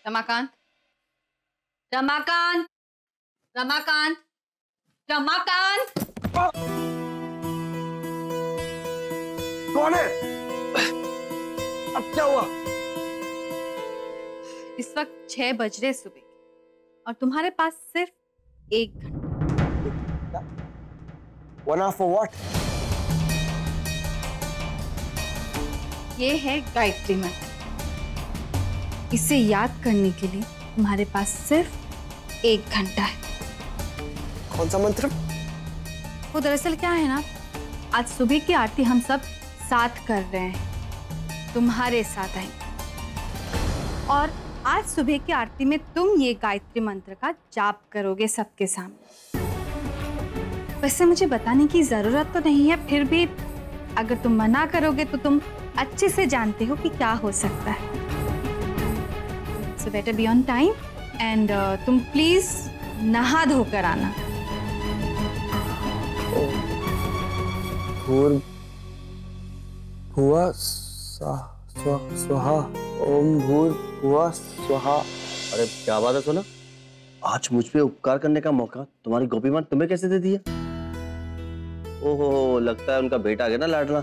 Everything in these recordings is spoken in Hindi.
रमाकांत, रमाकांत, रमाकांत, रमाकांत। कौन है? अब क्या हुआ? इस वक्त 6 बज रहे सुबह और तुम्हारे पास सिर्फ 1 घंटा। 1 hour for what? ये है गायत्री मंत्र। इसे याद करने के लिए तुम्हारे पास सिर्फ 1 घंटा है। कौन सा मंत्र? वो दरअसल क्या है ना, आज सुबह की आरती हम सब साथ कर रहे हैं, तुम्हारे साथ आएंगे और आज सुबह की आरती में तुम ये गायत्री मंत्र का जाप करोगे सबके सामने। वैसे मुझे बताने की जरूरत तो नहीं है, फिर भी अगर तुम मना करोगे तो तुम अच्छे से जानते हो कि क्या हो सकता है। So better be on time and तुम प्लीज नहा धोकर आना। भूर्भुवः स्वहा। ओम भूर्भुवः स्वहा। अरे क्या बात है सोना, आज मुझ पे उपकार करने का मौका तुम्हारी गोपी माँ तुम्हें कैसे दे दिया? ओहो, लगता है उनका बेटा आ गया ना लाडला,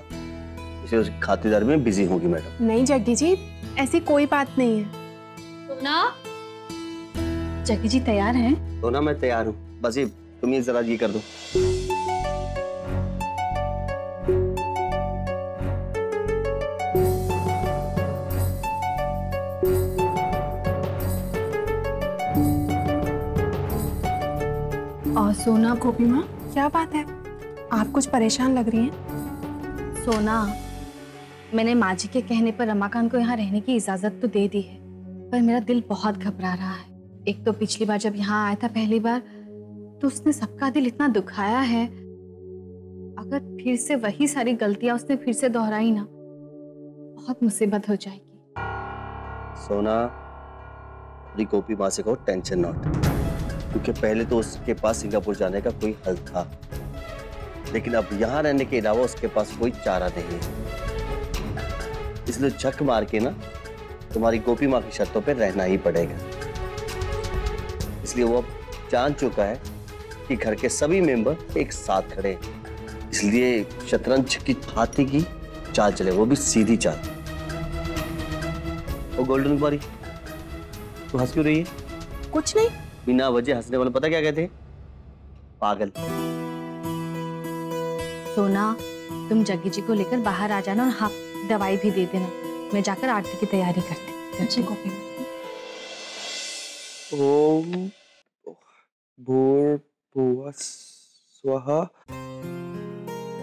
इसे उसकी खातिरदारी में बिजी होगी मैडम। नहीं जग्गी जी, ऐसी कोई बात नहीं है। सोना, जग्गी जी तैयार हैं? सोना मैं तैयार हूँ, बस ये तुम ये जरा ये कर दो। और सोना, गोपी माँ क्या बात है, आप कुछ परेशान लग रही हैं। सोना, मैंने माँ जी के कहने पर रमाकांत को यहाँ रहने की इजाजत तो दे दी है, पर मेरा दिल बहुत घबरा रहा है। एक तो पिछली बार जब यहाँ आया था पहली बार, तो उसने सबका दिल इतना दुखाया है। अगर फिर से वही सारी गलतियां उसने फिर से दोहराई ना, बहुत मुसीबत हो जाएगी। सोना, अपनी गोपी माँ से कहो टेंशन नॉट, क्योंकि पहले तो उसके पास सिंगापुर जाने का कोई हल था, लेकिन अब यहाँ रहने के अलावा उसके पास कोई चारा नहीं है। इसलिए झक मार के ना तुम्हारी गोपी माँ की शर्तों पे रहना ही पड़ेगा। इसलिए वो अब जान चुका है कि घर के सभी मेंबर एक साथ खड़े हैं, इसलिए शतरंज की भांति की चाल चले, वो भी सीधी चाल। वो गोल्डन कुमारी, तू हंस क्यों रही है? कुछ नहीं। बिना वजह हंसने वाले पता क्या कहते हैं? पागल। सोना, तुम जग्गी जी को लेकर बाहर आ जाना और हाँ, दवाई भी दे देना। मैं जाकर आरती की तैयारी करती हूँ। ओम भूर्भुवः स्वहा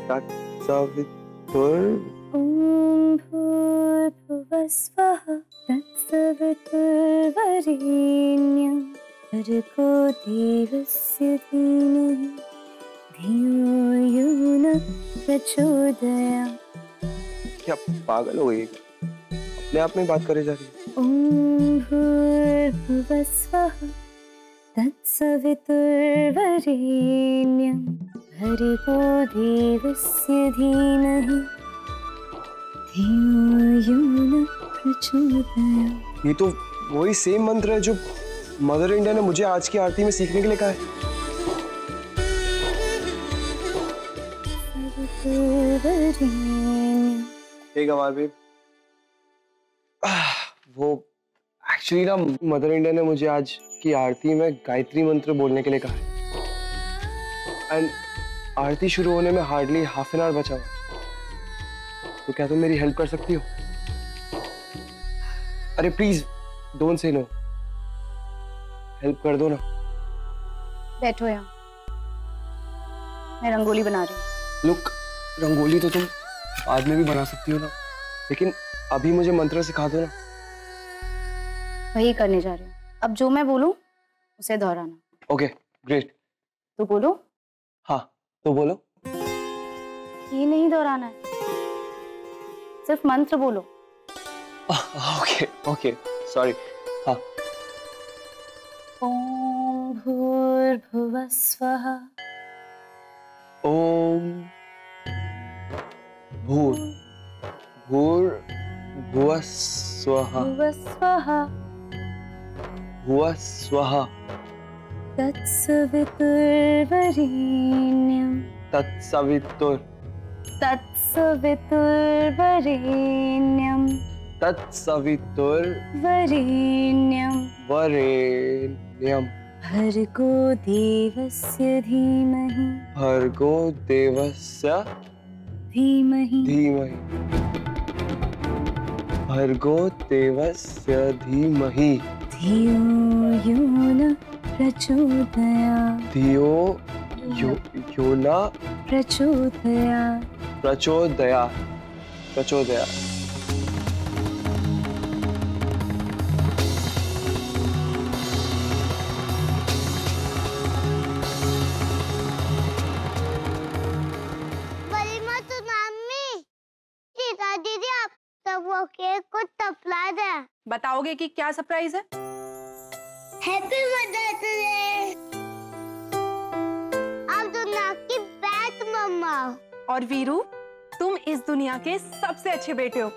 तत्सवितुर्। ओम भूर्भुवः स्वः तत्सवितुर्वरेण्यं भर्गो देवस्य धीमहि धियो यो न प्रचोदयात्। क्या पागल हो गई? अपने आप में बात करे जा रही है। ओम भूर्भुवः स्वः तत्सवितुर्वरेण्यं भर्गो देवस्य धीमहि धियो यो न प्रचोदयात्। ये तो वही सेम मंत्र है जो मदर इंडिया ने मुझे आज की आरती में सीखने के लिए कहा है। ठीक है भी। वो एक्चुअली ना मदर इंडिया ने मुझे आज की आरती में गायत्री मंत्र बोलने के लिए कहा है। एंड आरती शुरू होने में हार्डली हाफ एन आवर बचा हुआ, तो क्या तुम मेरी हेल्प कर सकती हो? अरे please don't say no, help कर दो ना। बैठो यहाँ, मैं रंगोली बना रही हूँ। लुक, रंगोली तो तुम बाद में भी बना सकती हो ना, लेकिन अभी मुझे मंत्र सिखा दो ना। वही करने जा रही हूँ। अब जो मैं बोलूं उसे दोहराना। Okay great. तो बोलो। हाँ तो बोलो। ये नहीं दोहराना है, सिर्फ मंत्र बोलो। Okay okay sorry. हाँ। ओम भूर्भुवः स्वः। ओम भूर्भुवः स्वः। भुवस्वः तत्सवितुर्वरेण्यं तत्सवितुर्वरेण्यं तत्सवितुर्वरेण्यं भर्गो देवस्य धीमहि भर्गो देवस्य धीमहि धियो यो न प्रचोदयात् धियो यो न प्रचोदयात् दीदी आप तब वो केक को तपला दे। बताओगे कि क्या सरप्राइज है? Happy mother's day. आप दुनिया की बेस्ट मम्मा। और वीरू, तुम इस दुनिया के सबसे अच्छे बेटे हो।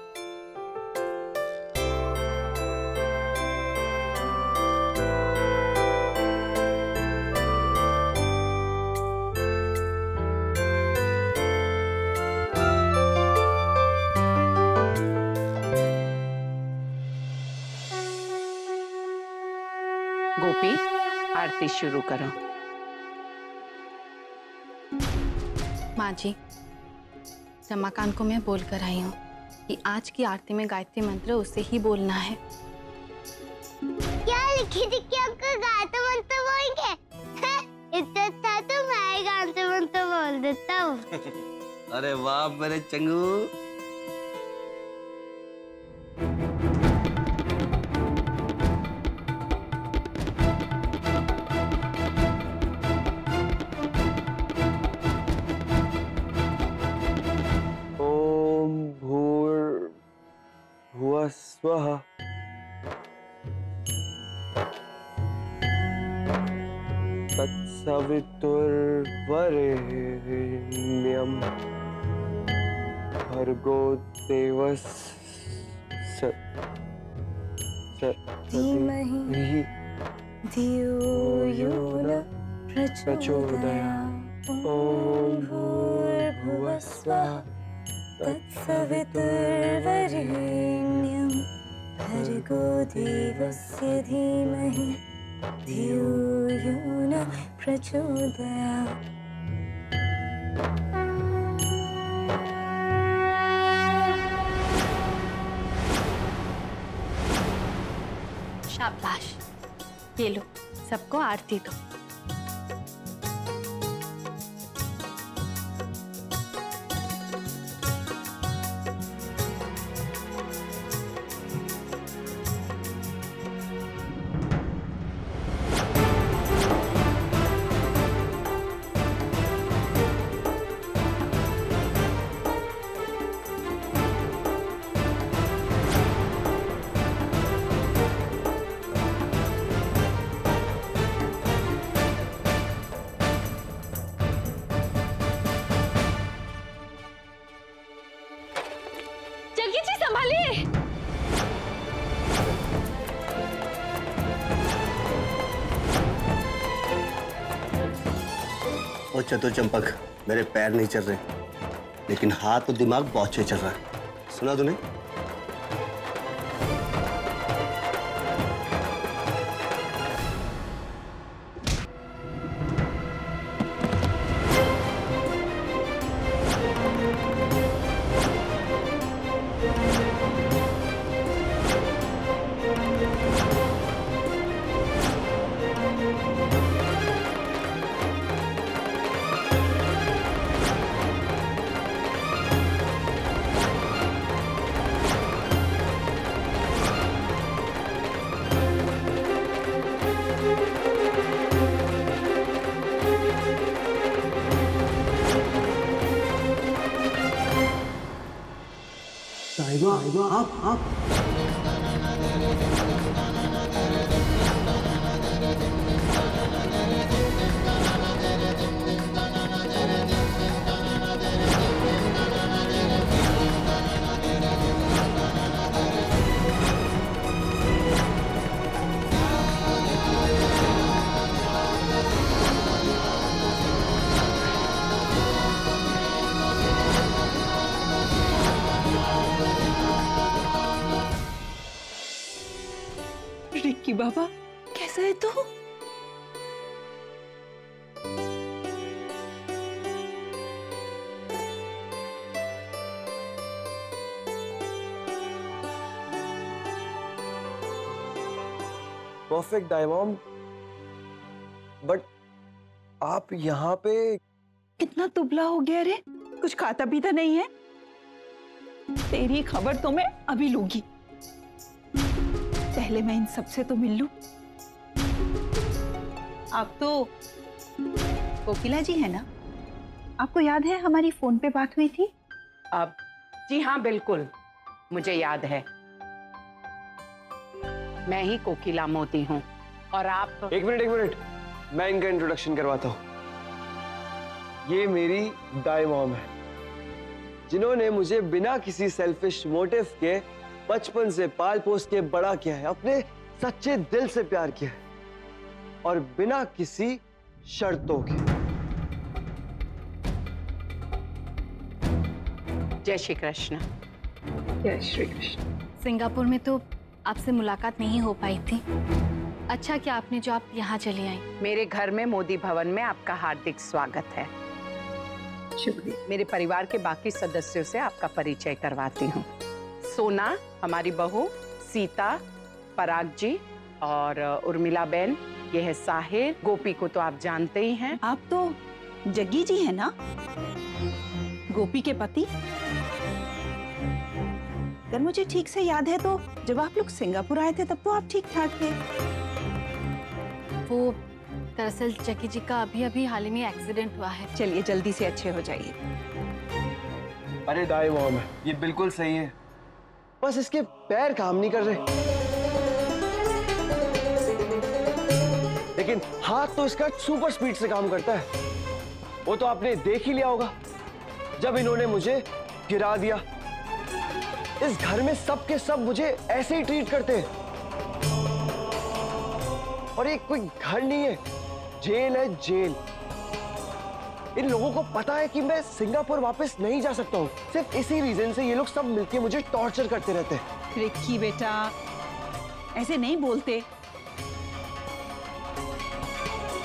गोपी, आरती शुरू करो। माँ जी, रमाकांत को मैं बोल कर आई हूँ कि आज की आरती में गायत्री मंत्र उसे ही बोलना है। क्या लिखी थी कि आपको गायत्री मंत्र बोलेंगे? इतना अच्छा तो मैं गायत्री मंत्र बोल देता हूँ। अरे वाह मेरे चंगू। भुवस्वः तत्सवितुर्वरेण्यं भर्गो देवस्य धीमहि धियो यो न प्रचोदयात्। ॐ भूर्भुवस्वः तत्सवितुर्वरेण्यं भर्गो देवस्य धीमहि धियो यो न प्रचोदयात्। शाबाश, ये लो, सबको आरती दो। और चतुर चंपक, मेरे पैर नहीं चल रहे, लेकिन हाथ और दिमाग बहुत चल रहा है। सुना तूने? साहिबा, आप रिक्की बाबा, कैसा है तू? परफेक्ट डायमॉम, बट आप यहाँ पे कितना दुबला हो गया रे, कुछ खाता पीता नहीं है। तेरी खबर तो मैं अभी लूंगी, पहले मैं इन सबसे तो मिल लूं। आप तो कोकिला जी है ना? आपको याद है हमारी फोन पे बात हुई थी? अब जी हाँ, बिल्कुल मुझे याद है। मैं ही कोकिला मोती हूँ और आप। एक मिनट, मैं इनका इंट्रोडक्शन करवाता हूँ। ये मेरी दाई मॉम है, जिन्होंने मुझे बिना किसी सेल्फिश मोटिव के बचपन से पाल पोस के बड़ा किया है, अपने सच्चे दिल से प्यार किया है और बिना किसी शर्तों के। जय श्री कृष्ण। जय श्री कृष्ण। सिंगापुर में तो आपसे मुलाकात नहीं हो पाई थी। अच्छा कि आपने जो आप यहाँ चली आई। मेरे घर में मोदी भवन में आपका हार्दिक स्वागत है। शुक्रिया। मेरे परिवार के बाकी सदस्यों से आपका परिचय करवाती हूँ। सोना हमारी बहू, सीता, पराग जी और उर्मिला बेन, ये है साहिर। गोपी को तो आप जानते ही हैं। आप तो जग्गी जी है ना, गोपी के पति? अगर मुझे ठीक से याद है तो जब आप लोग सिंगापुर आए थे तब तो आप ठीक ठाक थे। वो दरअसल जग्गी जी का अभी हाल ही में एक्सीडेंट हुआ है। चलिए जल्दी से अच्छे हो जाइए। अरे दाई मॉम है, ये बिल्कुल सही है, बस इसके पैर काम नहीं कर रहे, लेकिन हाथ तो इसका सुपर स्पीड से काम करता है। वो तो आपने देख ही लिया होगा, जब इन्होंने मुझे गिरा दिया। इस घर में सब के सब मुझे ऐसे ही ट्रीट करते हैं, और ये कोई घर नहीं है, जेल है, जेल। इन लोगों को पता है कि मैं सिंगापुर वापस नहीं जा सकता हूँ। सिर्फ इसी रीजन से ये लोग सब मिलके मुझे टॉर्चर करते रहते हैं। रिक्की बेटा, ऐसे नहीं बोलते।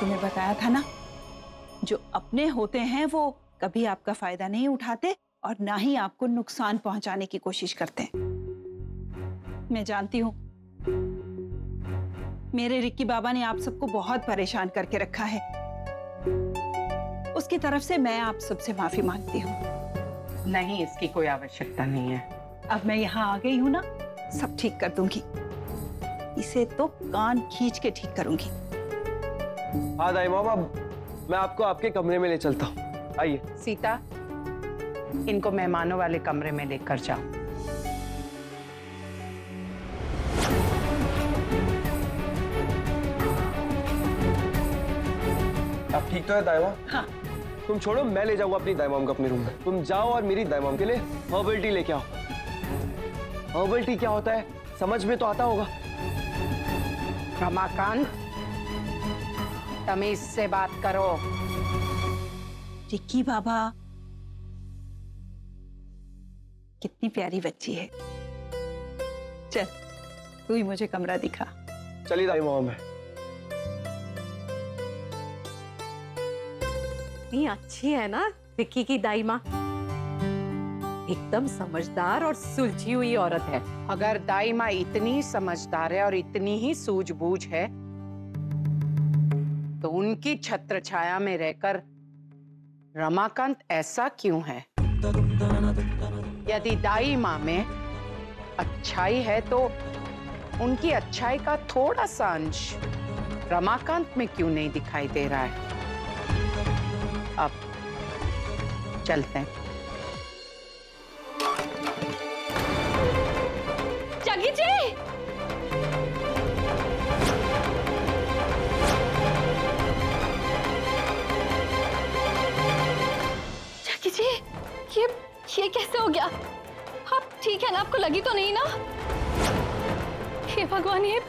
तुम्हें बताया था ना, जो अपने होते हैं वो कभी आपका फायदा नहीं उठाते और ना ही आपको नुकसान पहुंचाने की कोशिश करते हैं। मैं जानती हूं मेरे रिक्की बाबा ने आप सबको बहुत परेशान करके रखा है। उसकी तरफ से मैं आप सबसे माफी मांगती हूँ। नहीं, इसकी कोई आवश्यकता नहीं है। अब मैं यहाँ आ गई हूँ ना, सब ठीक कर दूंगी। इसे तो कान खींच के ठीक करूंगी। हाँ दाई मॉम, अब मैं आपको आपके कमरे में ले चलता हूँ। आइए। सीता, इनको मेहमानों वाले कमरे में लेकर जाओ। आप ठीक तो है दाई मॉम? हाँ। तुम छोड़ो, मैं ले जाऊंगा अपनी दाई मॉम को अपने रूम में। तुम जाओ और मेरी दाई मॉम के लिए हर्बल टी लेके आओ। हर्बल टी क्या होता है समझ में तो आता होगा। रमाकांत, तमीज से बात करो। रिक्की बाबा, कितनी प्यारी बच्ची है। चल, तू ही मुझे कमरा दिखा। चलिए दाई मॉम है। इतनी अच्छी है ना रिक्की की दाई माँ, एकदम समझदार और सुलझी हुई औरत है। अगर दाई माँ इतनी समझदार है और इतनी ही सूझबूझ है तो उनकी छत्र छाया में रहकर रमाकांत ऐसा क्यों है? यदि दाई माँ में अच्छाई है तो उनकी अच्छाई का थोड़ा सा अंश रमाकांत में क्यों नहीं दिखाई दे रहा है? अब चलते हैं। जग्गी जी! जग्गी जी, ये कैसे हो गया? आप ठीक है ना? आपको लगी तो नहीं ना? हे भगवान, ये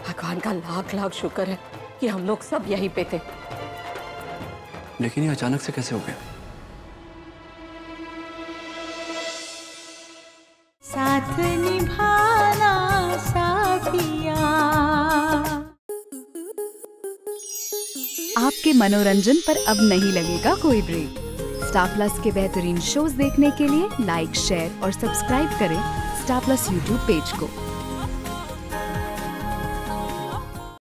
भगवान का लाख लाख शुक्र है कि हम लोग सब यहीं पे थे। लेकिन ये अचानक से कैसे हो गया? साथ निभाना साथिया। आपके मनोरंजन पर अब नहीं लगेगा कोई ब्रेक। स्टार प्लस के बेहतरीन शोज देखने के लिए लाइक, शेयर और सब्सक्राइब करें स्टार प्लस यूट्यूब पेज को।